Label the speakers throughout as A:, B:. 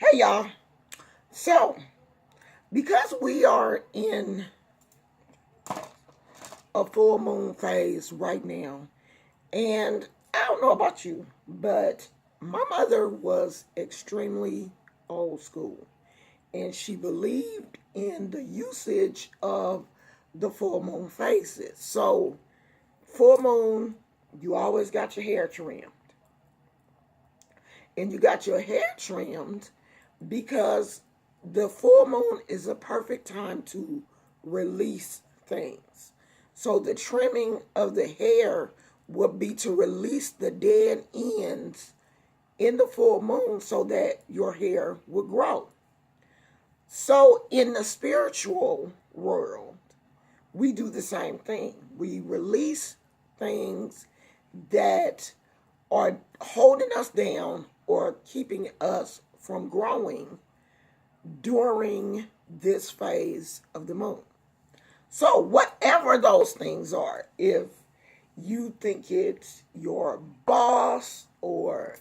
A: Hey y'all. So, because we are in a full moon phase right now, and I don't know about you, but my mother was extremely old school, and she believed in the usage of the full moon phases. So, full moon, you always got your hair trimmed, and you got your hair trimmed because the full moon is a perfect time to release things. So the trimming of the hair would be to release the dead ends in the full moon so that your hair would grow. So in the spiritual world, we do the same thing. We release things that are holding us down or keeping us from growing during this phase of the moon. So, whatever those things are, if you think it's your boss or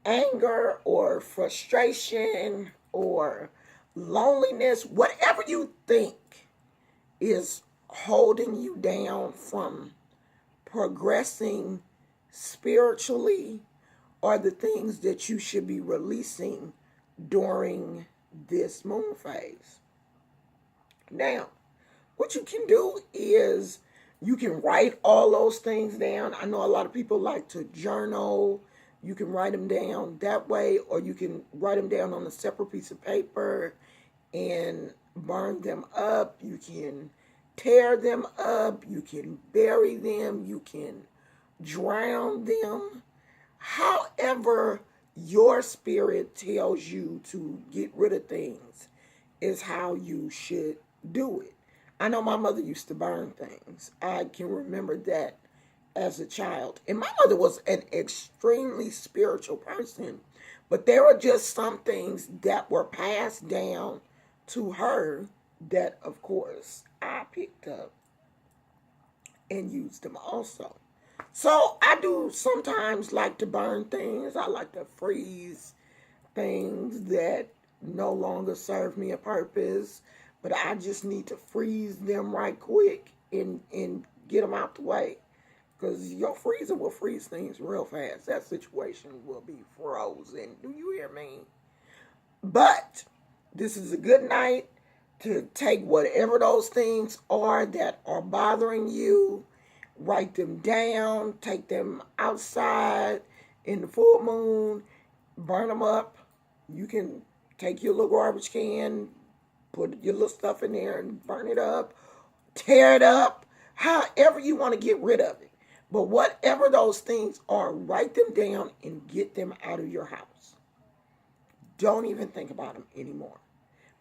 A: anger or frustration or loneliness, whatever you think is holding you down from progressing spiritually are the things that you should be releasing during this moon phase. Now, what you can do is you can write all those things down. I know a lot of people like to journal. You can write them down that way, or you can write them down on a separate piece of paper and burn them up. You can tear them up. You can bury them. You can drown them. However, your spirit tells you to get rid of things is how you should do it. I know my mother used to burn things. I can remember that as a child. And my mother was an extremely spiritual person, but there were just some things that were passed down to her that, of course, I picked up and used them also. So I do sometimes like to burn things. I like to freeze things that no longer serve me a purpose, but I just need to freeze them right quick and get them out the way. Because your freezer will freeze things real fast. That situation will be frozen. Do you hear me? But this is a good night to take whatever those things are that are bothering you, write them down, take them outside in the full moon, burn them up. You can take your little garbage can, put your little stuff in there and burn it up, tear it up, however you want to get rid of it. But whatever those things are, write them down and get them out of your house. Don't even think about them anymore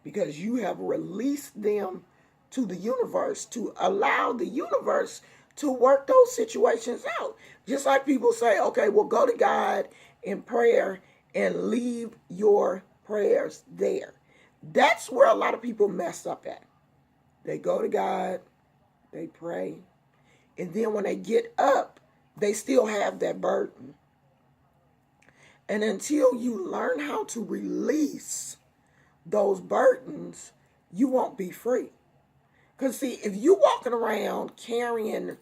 A: because you have released them to the universe to allow the universe to work those situations out. Just like people say, okay, well, go to God in prayer and leave your prayers there. That's where a lot of people mess up at. They go to God, they pray, and then when they get up, they still have that burden. And until you learn how to release those burdens, you won't be free. Because, see, if you're walking around carrying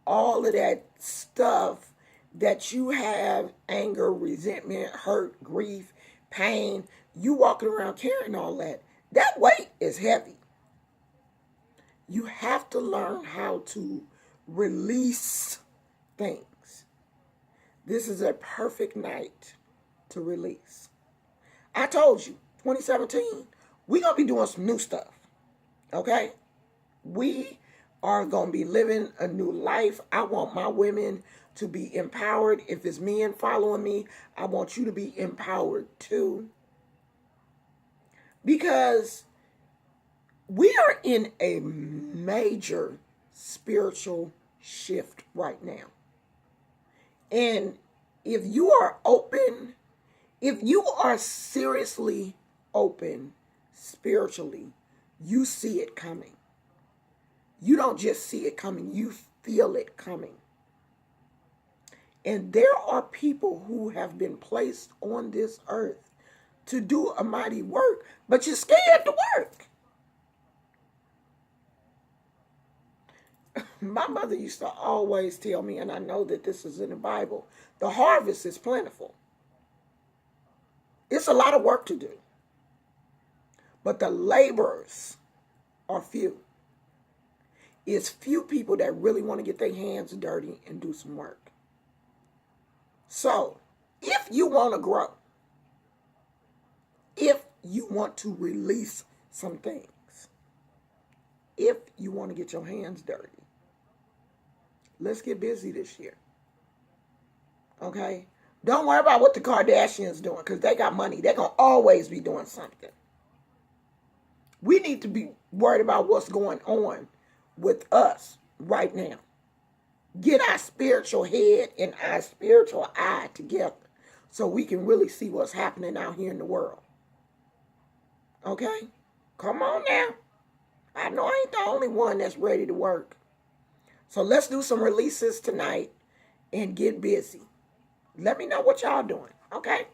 A: all of that stuff that you have anger, resentment, hurt, grief, pain you walking around carrying all that, that weight is heavy. You have to learn how to release things. This is a perfect night to release. I told you, 2017, we're going to be doing some new stuff. Okay? We are going to be living a new life. I want my women to be empowered. If it's men following me, I want you to be empowered too. Because we are in a major spiritual shift right now. And if you are open, if you are seriously open spiritually, you see it coming. You don't just see it coming, you feel it coming. And there are people who have been placed on this earth to do a mighty work, but you're scared to work. My mother used to always tell me, and I know that this is in the Bible, the harvest is plentiful. It's a lot of work to do, but the laborers are few. It's few people that really want to get their hands dirty and do some work. So, if you want to grow, if you want to release some things, if you want to get your hands dirty, let's get busy this year. Okay? Don't worry about what the Kardashians doing, because they got money. They're going to always be doing something. We need to be worried about what's going on with us right now. Get our spiritual head and our spiritual eye together so we can really see what's happening out here in the world. Okay? Come on now. I know I ain't the only one that's ready to work. So let's do some releases tonight and get busy. Let me know what y'all doing. Okay?